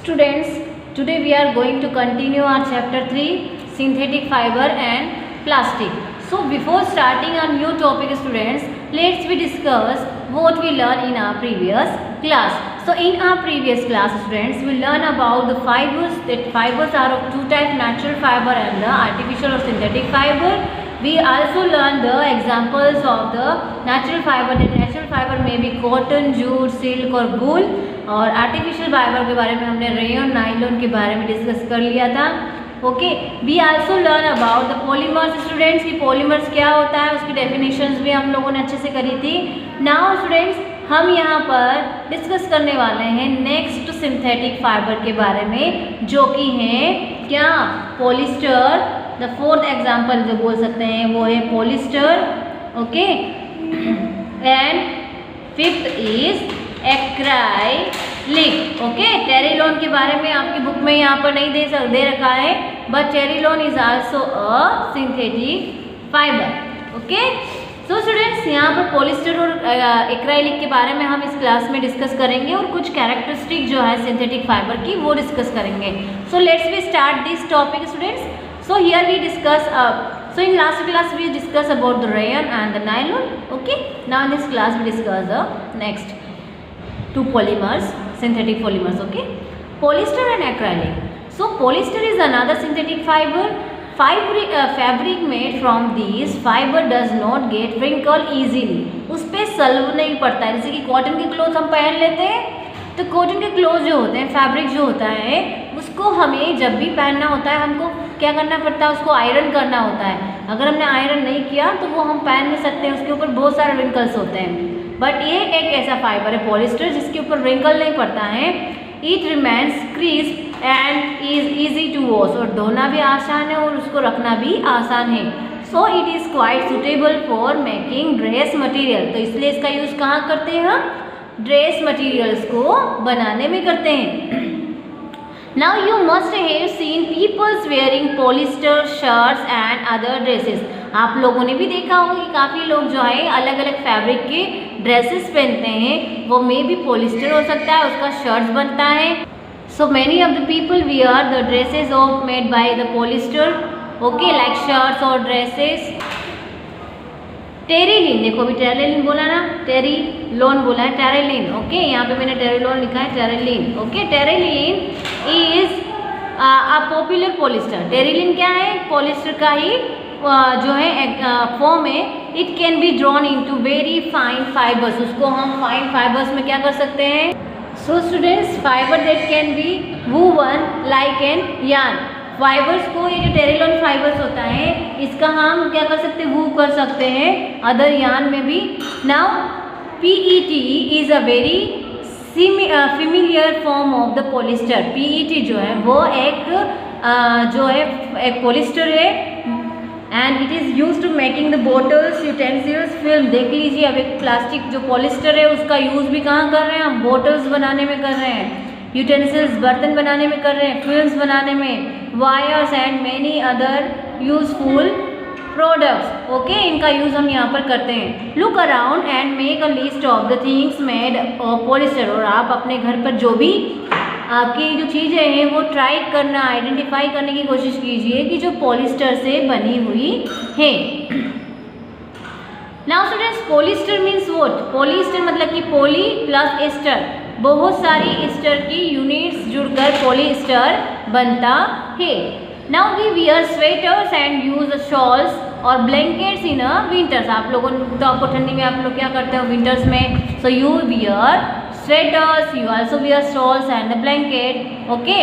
Students, today we are going to continue our chapter 3 synthetic fiber and plastic. So before starting our new topic students, let's we discuss what we learned in our previous class. So in our previous class students, we learn about the fibers. That fibers are of two types, natural fiber and the artificial or synthetic fiber. We also learn the examples of the natural fiber. The natural fiber may be cotton, jute, silk और wool. और artificial fibre के बारे में हमने rayon, nylon के बारे में discuss कर लिया था. Okay, we also learn about the polymers students. की पॉलीमर्स क्या होता है, उसकी डेफिनेशंस भी हम लोगों ने अच्छे से करी थी. नाउ स्टूडेंट्स, हम यहाँ पर डिस्कस करने वाले हैं नेक्स्ट सिंथेटिक फाइबर के बारे में, जो कि हैं क्या, पॉलिस्टर. द फोर्थ एग्जाम्पल जो बोल सकते हैं वो है polyester. Okay, and fifth is acrylic. Okay, terylene के बारे में आपकी बुक में यहाँ पर नहीं दे रखा है, but terylene is also a synthetic fibre. Okay, so students, यहाँ पर पॉलिस्टर और एक्राइलिक के बारे में हम इस क्लास में डिस्कस करेंगे और कुछ कैरेक्टरिस्टिक जो है सिंथेटिक फाइबर की वो डिस्कस करेंगे. So let's we start this topic students. So here we discuss so in last class we discuss about the rayon and the nylon. Okay, now in this class we discuss the next two polymers, synthetic polymers. Okay, polyester and acrylic. So polyester is another synthetic fiber. Fabric made from these fiber does not get wrinkle easily. उस पे solve नहीं पड़ता है. जैसे कि cotton के cloth हम पहन लेते हैं, तो कॉटन के क्लोथ जो होते हैं, फैब्रिक जो होता है, उसको हमें जब भी पहनना होता है हमको क्या करना पड़ता है, उसको आयरन करना होता है. अगर हमने आयरन नहीं किया तो वो हम पहन नहीं सकते हैं, उसके ऊपर बहुत सारे रिंकल्स होते हैं. बट ये एक ऐसा फाइबर है पॉलिस्टर जिसके ऊपर रिंकल नहीं पड़ता है. It remains crisp and is easy to wash. और धोना भी आसान है और उसको रखना भी आसान है. So it is quite suitable for making dress material. तो इसलिए इसका यूज़ कहाँ करते हैं हम, ड्रेस मटीरियल्स को बनाने में करते हैं. Now you must have seen people wearing polyester shirts and other dresses. आप लोगों ने भी देखा होगा कि काफ़ी लोग जो है अलग अलग फैब्रिक के ड्रेसेस पहनते हैं. वो मे भी पॉलिस्टर हो सकता है, उसका शर्ट्स बनता है. So many of the people wear the dresses of made by the polyester. Okay, like shirts or dresses. Terylene, देखो अभी टेरिलिन बोला ना, टेरिलॉन बोला है, टेरिलिन. ओके, यहाँ पे मैंने टेरिलॉन लिखा है, Terylene. Okay, Terylene is a popular polyester. Terylene क्या है, पॉलिस्टर का ही जो है फॉर्म है. It can be drawn into very fine fibres. उसको हम फाइन फाइबर्स में क्या कर सकते हैं. So students, fibre that can be woven like an yarn. Fibres को, ये जो टेरिलॉन फाइबर्स होता है, इसका हम क्या कर सकते हैं, वूव कर सकते हैं अदर यार्न में भी. Now PET is a very familiar form of the polyester. PET जो है वो एक पॉलिस्टर है and it is use to making the bottles, utensils, film. देख लीजिए, अब एक प्लास्टिक जो पॉलिस्टर है उसका यूज़ भी कहाँ कर रहे हैं हम, बॉटल्स बनाने में कर रहे हैं, यूटेंसिल्स बर्तन बनाने में कर रहे हैं, फिल्म्स बनाने में, wires and many other useful products. Okay, इनका यूज़ हम यहाँ पर करते हैं. Look around and make a list of the things made of polyester. और आप अपने घर पर जो भी आपकी जो चीज़ें हैं वो ट्राई करना, आइडेंटिफाई करने की कोशिश कीजिए कि जो पॉलिस्टर से बनी हुई है. Now students, polyester means what. Polyester मतलब कि पॉली प्लस एस्टर, बहुत सारी एस्टर की यूनिट्स जुड़कर पॉलिस्टर बनता है. Now we wear sweaters and use shawls और ब्लैंकेट्स इन अ विंटर्स. आप लोगों तो आपको ठंडी में आप लोग क्या करते हो विंटर्स में, so you wear sweaters, you also wear shawls and a blanket. Okay,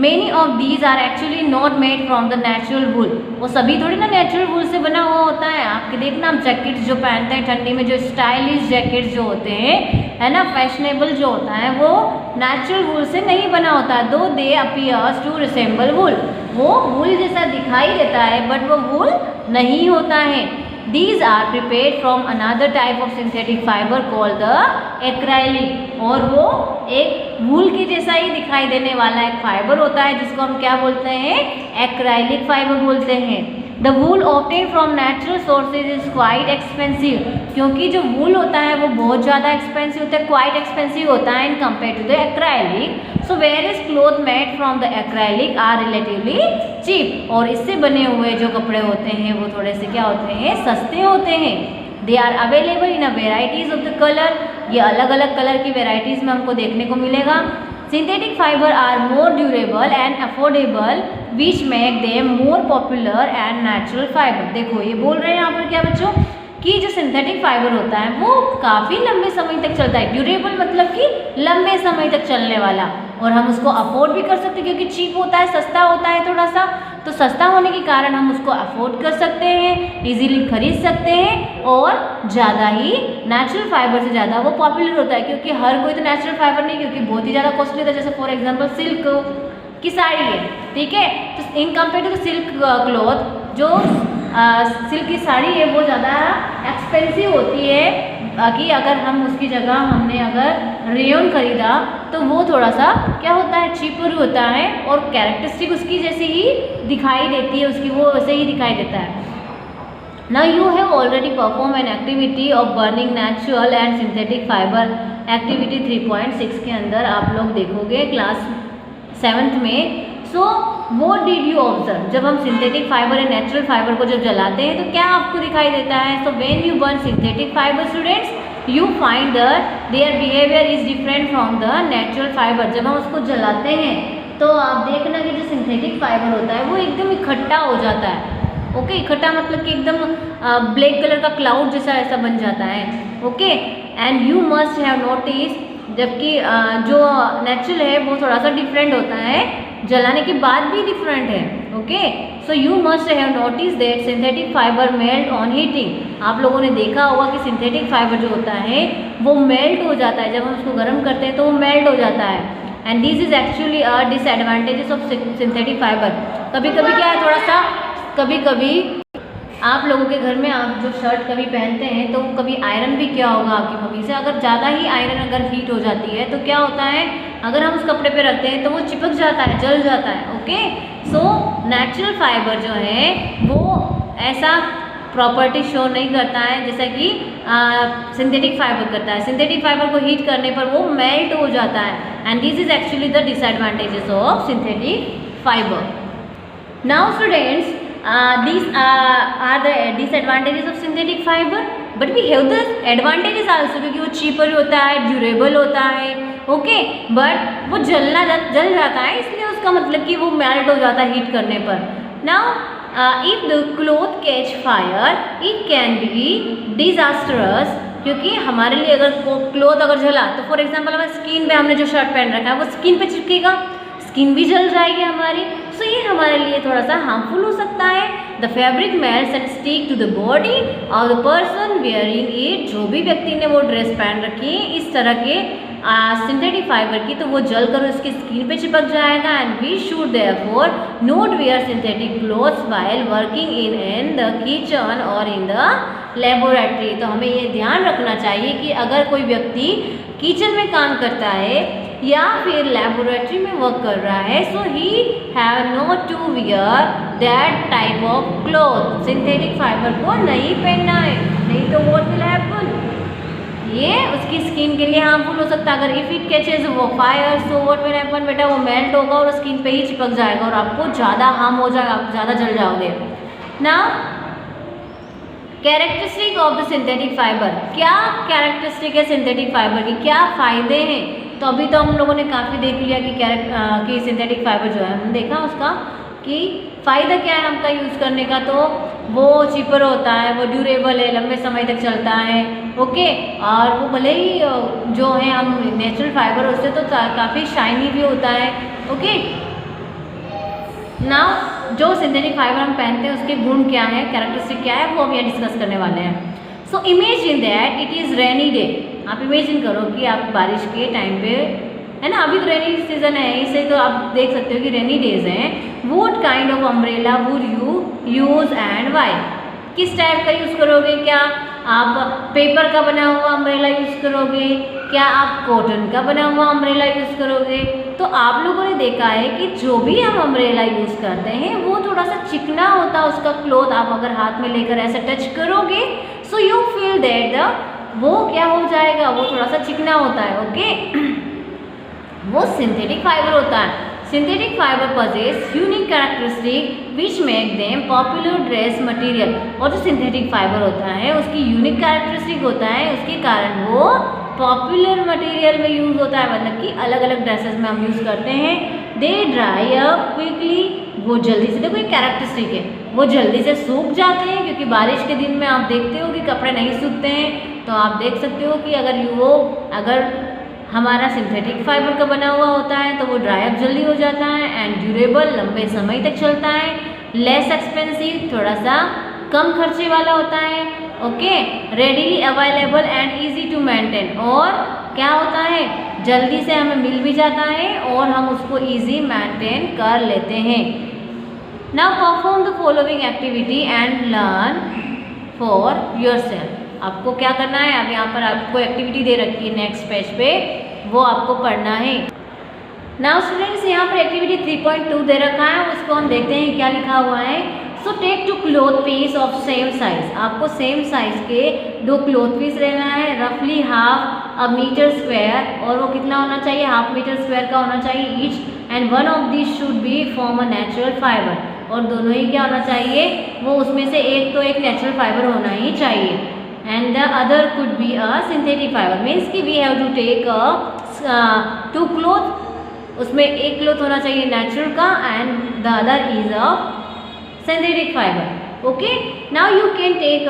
many of these are actually not made from the natural wool. वो सभी थोड़ी ना नेचुरल वूल से बना हुआ होता है. आपके देखना, हम जैकेट्स जो पहनते हैं ठंडी में, जो स्टाइलिश जैकेट्स जो होते हैं, है ना, फैशनेबल जो होता है, वो नेचुरल वूल से नहीं बना होता है. दो दे अपीयर्स टू रिसेंबल वूल. वो वूल जैसा दिखाई देता है बट वो वूल नहीं होता है. These are prepared from another type of synthetic fiber called the acrylic. और वो एक वूल के जैसा ही दिखाई देने वाला एक फाइबर होता है जिसको हम क्या बोलते हैं, एक्राइलिक फाइबर बोलते हैं. The wool obtain from natural sources is quite expensive, क्योंकि जो वूल होता है वो बहुत ज़्यादा एक्सपेंसिव होता है, क्वाइट एक्सपेंसिव होता है in compare to the acrylic. So various cloth made from the acrylic are relatively cheap, और इससे बने हुए जो कपड़े होते हैं वो थोड़े से क्या होते हैं, सस्ते होते हैं। They are available in a varieties of the colour, ये अलग अलग कलर की वेराइटीज़ में हमको देखने को मिलेगा। Synthetic fibre are more durable and affordable which make them more popular and natural fibre. देखो ये बोल रहे हैं यहाँ पर क्या बच्चों, कि जो सिंथेटिक फाइबर होता है वो काफ़ी लंबे समय तक चलता है। ड्यूरेबल मतलब कि लंबे समय तक चलने वाला, और हम उसको अफोर्ड भी कर सकते हैं क्योंकि चीप होता है, सस्ता होता है थोड़ा सा, तो सस्ता होने के कारण हम उसको अफोर्ड कर सकते हैं, इजीली खरीद सकते हैं, और ज़्यादा ही नेचुरल फाइबर से ज़्यादा वो पॉपुलर होता है, क्योंकि हर कोई तो नेचुरल फाइबर नहीं, क्योंकि बहुत ही ज़्यादा कॉस्टली होता है। जैसे फॉर एग्जाम्पल सिल्क की साड़ी है, ठीक है, तो in compare to silk cloth, जो सिल्क की साड़ी है वो ज़्यादा एक्सपेंसिव होती है, कि अगर हम उसकी जगह हमने अगर रेयन खरीदा तो वो थोड़ा सा क्या होता है, चीपर होता है, और कैरेक्टरिस्टिक उसकी जैसे ही दिखाई देती है, उसकी वो वैसे ही दिखाई देता है। Now you have already performed an activity of burning natural and synthetic fiber activity 3.6 के अंदर आप लोग देखोगे क्लास 7th में। सो what did you observe, जब हम सिंथेटिक फाइबर या नेचुरल फाइबर को जब जलाते हैं तो क्या आपको दिखाई देता है। सो when you burn synthetic fiber students you find that their behavior is different from the natural fiber। जब हम उसको जलाते हैं तो आप देखना कि जो सिंथेटिक फाइबर होता है वो एकदम इकट्ठा हो जाता है। ओके, इकट्ठा मतलब कि एकदम ब्लैक कलर का क्लाउड जैसा ऐसा बन जाता है। Okay, and you must have notice, जबकि जो नेचुरल है वो थोड़ा सा डिफरेंट होता है, जलाने के बाद भी डिफरेंट है। Okay, so you must have notice that synthetic fibre melt on heating. आप लोगों ने देखा होगा कि सिंथेटिक फाइबर जो होता है वो मेल्ट हो जाता है, जब हम उसको गर्म करते हैं तो वो मेल्ट हो जाता है। And this is actually a disadvantages of synthetic fibre. कभी कभी क्या है, थोड़ा सा कभी कभी आप लोगों के घर में आप जो शर्ट कभी पहनते हैं तो कभी आयरन भी किया होगा आपकी मम्मी से, अगर ज़्यादा ही आयरन अगर हीट हो जाती है तो क्या होता है, अगर हम उस कपड़े पे रखते हैं तो वो चिपक जाता है, जल जाता है। ओके, सो नेचुरल फाइबर जो है वो ऐसा प्रॉपर्टी शो नहीं करता है जैसा कि सिंथेटिक फाइबर करता है। सिंथेटिक फाइबर को हीट करने पर वो मेल्ट हो जाता है, and this is actually the disadvantages of synthetic fibre. Now students, these are the disadvantages of synthetic fiber, but we have the advantages also, क्योंकि वो cheaper होता है, durable होता है। ओके, बट वो जल जाता है, इसलिए उसका मतलब कि वो मेल्ट हो जाता है हीट करने पर। Now if the cloth catch fire it can be disastrous, क्योंकि हमारे लिए अगर क्लोथ अगर जला तो फॉर एग्जाम्पल हमारे स्किन पे हमने जो शर्ट पहन रखा है वो स्किन पे चिपकेगा, स्किन भी जल जाएगी हमारी, सो ये हमारे लिए थोड़ा सा हार्मफुल हो सकता है। The fabric melts and stick to the body of the person wearing it, जो भी व्यक्ति ने वो ड्रेस पहन रखी है इस तरह के सिंथेटिक फाइबर की, तो वो जलकर उसकी स्किन पे चिपक जाएगा। And we should therefore not wear synthetic clothes while working in the kitchen और इन द लेबोरेटरी। तो हमें ये ध्यान रखना चाहिए कि अगर कोई व्यक्ति किचन में काम करता है या फिर लेबोरेटरी में वर्क कर रहा है, so he have not to wear that type of cloth. Synthetic fibre को नहीं पहनना है, नहीं तो व्हाट विल हैपन, ये उसकी स्किन के लिए हार्मफुल हो सकता है। अगर इफ इट कैचेज वो fire, so what will happen, बेटा वो मेल्ट होगा और स्किन पे ही चिपक जाएगा और आपको ज़्यादा हार्म हो जाएगा, आप ज़्यादा जल जाओगे। Now characteristic of the synthetic fibre, क्या कैरेक्टरिस्टिक है सिंथेटिक फाइबर की, क्या फ़ायदे हैं। तो अभी तो हम लोगों ने काफ़ी देख लिया कि सिंथेटिक फाइबर जो है हमने देखा उसका कि फ़ायदा क्या है हमका यूज़ करने का, तो वो चीपर होता है, वो ड्यूरेबल है, लंबे समय तक चलता है। ओके, और वो भले ही जो है हम नेचुरल फाइबर उससे तो काफ़ी शाइनी भी होता है। ओके, नाउ जो सिंथेटिक फाइबर हम पहनते हैं उसके गुण क्या है, कैरेक्टरिस्टिक क्या है, वो हम यहाँ डिस्कस करने वाले हैं। So imagine that it is rainy day. आप इमेजिन करो कि आप बारिश के टाइम पे, है ना, अभी तो रेनी सीजन है, इससे तो आप देख सकते हो कि रेनी डेज हैं। What kind of umbrella would you use and why, किस टाइप का यूज़ करोगे, क्या आप पेपर का बना हुआ अम्ब्रेला यूज़ करोगे, क्या आप कॉटन का बना हुआ अम्ब्रेला यूज़ करोगे, तो आप लोगों ने देखा है कि जो भी हम अम्ब्रेला यूज़ करते हैं वो थोड़ा सा चिकना होता है उसका क्लॉथ। आप अगर हाथ में लेकर ऐसे टच करोगे so you feel that the वो क्या हो जाएगा, वो थोड़ा सा चिकना होता है। ओके वो सिंथेटिक फाइबर होता है। Synthetic fibre possess unique characteristic विच make them popular dress material. और जो सिंथेटिक फाइबर होता है उसकी यूनिक कैरेक्टरिस्टिक होता है, उसके कारण वो पॉपुलर मटेरियल में यूज़ होता है, मतलब कि अलग अलग ड्रेसेस में हम यूज़ करते हैं। दे ड्राई अप क्विकली, वो जल्दी से, देखो ये कैरेक्टरिस्टिक है, वो जल्दी से सूख जाते हैं क्योंकि बारिश के दिन में आप देखते हो कि कपड़े नहीं सूखते हैं। तो आप देख सकते हो कि अगर हमारा सिंथेटिक फाइबर का बना हुआ होता है तो वो ड्राई अप जल्दी हो जाता है एंड ड्यूरेबल, लंबे समय तक चलता है। लेस एक्सपेंसिव, थोड़ा सा कम खर्चे वाला होता है। Okay readily available and easy to maintain, और क्या होता है जल्दी से हमें मिल भी जाता है और हम उसको इजी मेंटेन कर लेते हैं। Now perform the following activity and learn for yourself. आपको क्या करना है, अब यहाँ पर आपको एक्टिविटी दे रखी है नेक्स्ट पेज पे, वो आपको पढ़ना है। नाउ स्टूडेंट्स यहाँ पर एक्टिविटी 3.2 दे रखा है, उसको हम देखते हैं क्या लिखा हुआ है। So take 2 cloth piece of same size. आपको सेम साइज के 2 क्लॉथ पीस लेना है, रफली हाफ अ मीटर स्क्वायर, और वो कितना होना चाहिए, हाफ मीटर स्क्वायर का होना चाहिए each, and one of this should be from a natural fibre, और दोनों ही क्या होना चाहिए, वो उसमें से एक नेचुरल फाइबर होना ही चाहिए। And the other could be a synthetic fibre, means कि we have to take 2 cloth, उसमें एक क्लॉथ होना चाहिए नेचुरल का and the other is a synthetic fibre. Okay now you can take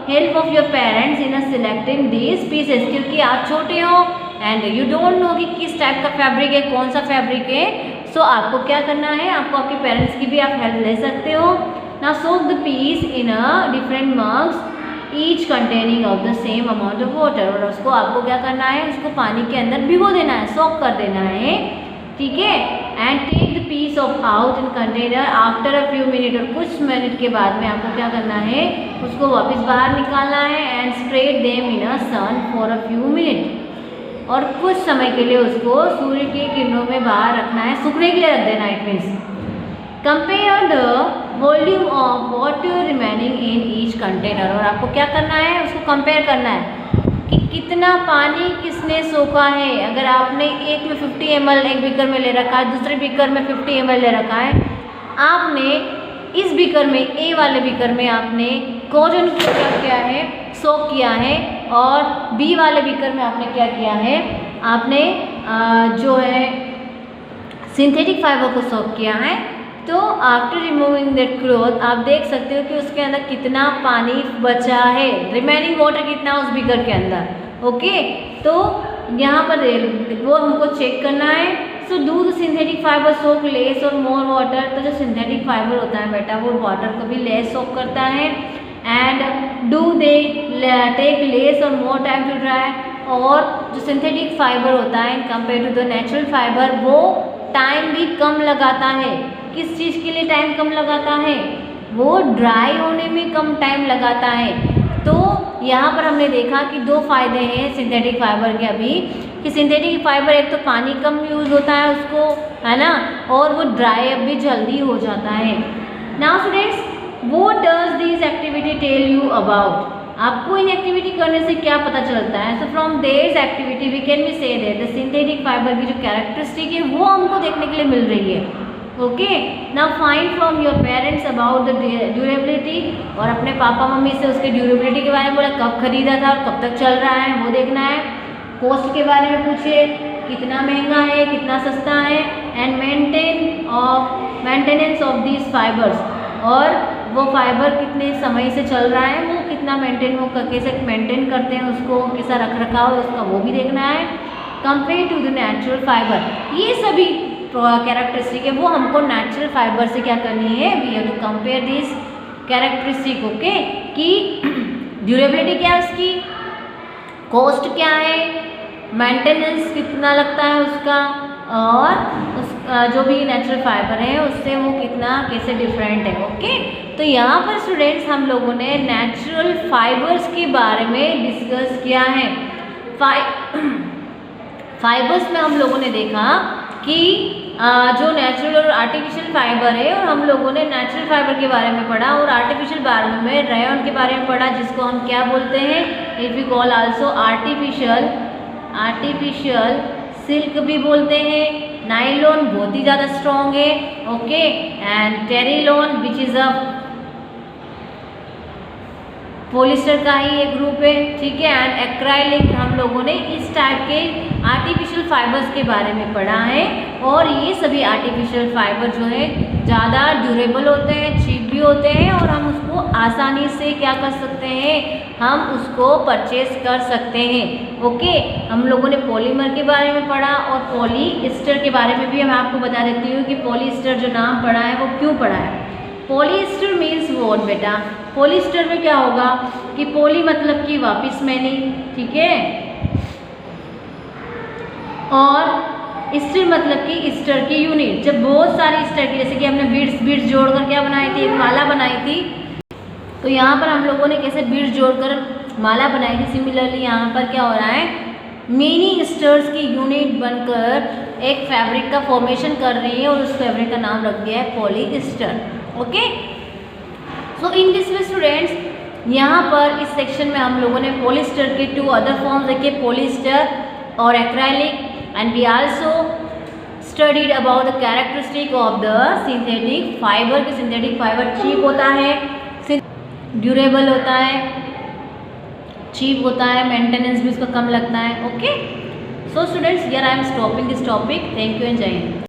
help of your parents in selecting these pieces, क्योंकि आप छोटे हो एंड यू डोंट नो कि किस टाइप का फैब्रिक है, कौन सा फैब्रिक है। सो आपको क्या करना है, आपको आपके पेरेंट्स की भी आप हेल्प ले सकते हो। Now soak the piece in a different mugs each containing of the same amount of water, और उसको आपको क्या करना है, उसको पानी के अंदर भिगो देना है, सोक कर देना है, ठीक है। And take the piece of out in container after a few minute, और कुछ मिनट के बाद में आपको क्या करना है, उसको वापस बाहर निकालना है and spread them in a sun for a few minute, और कुछ समय के लिए उसको सूर्य की किरणों में बाहर रखना है, सूखने के लिए रख देना। It means compare the volume of water remaining in each container, और आपको क्या करना है, उसको कंपेयर करना है कि कितना पानी किसने सोखा है। अगर आपने एक में 50 ml एक बीकर में ले रखा है, दूसरे बीकर में 50 ml ले रखा है, आपने इस बीकर में, ए वाले बीकर में आपने कॉटन को क्या किया है, सोक किया है, और बी वाले बीकर में आपने क्या किया है, आपने जो है सिंथेटिक फाइबर को सोक किया है। तो आफ्टर रिमूविंग दैट क्लॉथ आप देख सकते हो कि उसके अंदर कितना पानी बचा है, रिमेनिंग वाटर कितना उस बीकर के अंदर। ओके तो यहाँ पर वो हमको चेक करना है। So do the synthetic fibre soak less और मोर वाटर, तो जो सिंथेटिक फाइबर होता है बेटा वो वाटर को भी लेस सोक करता है। And do they take less और मोर टाइम टू ड्राई, और जो सिंथेटिक फाइबर होता है compare to the natural fibre वो टाइम भी कम लगाता है। किस चीज़ के लिए टाइम कम लगाता है, वो ड्राई होने में कम टाइम लगाता है। तो यहाँ पर हमने देखा कि 2 फायदे हैं सिंथेटिक फाइबर के अभी, कि सिंथेटिक फाइबर एक तो पानी कम यूज़ होता है उसको, है ना, और वो ड्राई अप भी जल्दी हो जाता है। Now students what does this activity tell you about, आपको इन एक्टिविटी करने से क्या पता चलता है। So from this activity we can be say that the synthetic fibre की जो कैरेक्टरिस्टिक है वो हमको देखने के लिए मिल रही है। Okay now find from your parents about the durability, और अपने पापा मम्मी से उसके ड्यूरेबिलिटी के बारे में बोला, कब खरीदा था और कब तक चल रहा है वो देखना है। कॉस्ट के बारे में पूछे, कितना महंगा है कितना सस्ता है, and maintenance of these fibres, और वो फाइबर कितने समय से चल रहा है, वो कितना कैसे मेंटेन करते हैं उसको, कैसा रख रखाव है उसका, वो भी देखना है। Compare to the natural fibre, ये सभी कैरेक्टरिस्टिक है वो हमको नेचुरल फाइबर से क्या करनी है, we have to compare this characteristic. Okay कि ड्यूरेबिलिटी क्या है उसकी, कॉस्ट क्या है, मेंटेनेंस कितना लगता है उसका, और उस जो भी नेचुरल फाइबर है उससे वो कितना कैसे डिफरेंट है। ओके तो यहाँ पर स्टूडेंट्स हम लोगों ने नेचुरल फाइबर्स के बारे में डिस्कस किया है। फाइबर्स में हम लोगों ने देखा कि जो नेचुरल और आर्टिफिशियल फाइबर है, और हम लोगों ने नेचुरल फाइबर के बारे में पढ़ा और आर्टिफिशियल बारे में रेयन के बारे में पढ़ा, जिसको हम क्या बोलते हैं, it we call also artificial silk भी बोलते हैं। नाइलॉन बहुत ही ज़्यादा स्ट्रॉन्ग है, okay, and terylene which is a polyester का ही एक ग्रुप है, ठीक है, एंड एक्राइलिक। हम लोगों ने इस टाइप के आर्टिफिशियल फाइबर्स के बारे में पढ़ा है, और ये सभी आर्टिफिशियल फाइबर जो है ज़्यादा ड्यूरेबल होते हैं, चीप भी होते हैं, और हम उसको आसानी से क्या कर सकते हैं, हम उसको परचेज कर सकते हैं, ओके। हम लोगों ने पॉलीमर के बारे में पढ़ा, और पॉलीएस्टर के बारे में भी मैं आपको बता देती हूँ कि पॉलीएस्टर जो नाम पढ़ा है वो क्यों पढ़ा है। पॉलीएस्टर मीन्स वॉट बेटा, पॉलीएस्टर में क्या होगा कि पॉली मतलब कि वापिस मैनी, ठीक है, और स्टर मतलब कि स्टर की यूनिट। जब बहुत सारी स्टर की, जैसे कि हमने बीड्स जोड़कर क्या बनाई थी, एक माला बनाई थी, तो यहाँ पर हम लोगों ने कैसे बीड्स जोड़कर माला बनाई थी, सिमिलरली यहाँ पर क्या हो रहा है, मेनी स्टर्स की यूनिट बनकर एक फैब्रिक का फॉर्मेशन कर रही है, और उस फैब्रिक का नाम रख दिया है polyester, okay. So in this way students, यहाँ पर इस सेक्शन में हम लोगों ने पॉलिएस्टर के 2 अदर फॉर्म्स देखे, पॉलिएस्टर और acrylic, and we also studied about the characteristic of the synthetic fibre. कि सिंथेटिक फाइबर चीप होता है, ड्यूरेबल होता है, चीप होता है, मेंटेनेंस भी उसका कम लगता है, okay. So students, here I am stopping this topic. Thank you and जय हिंद।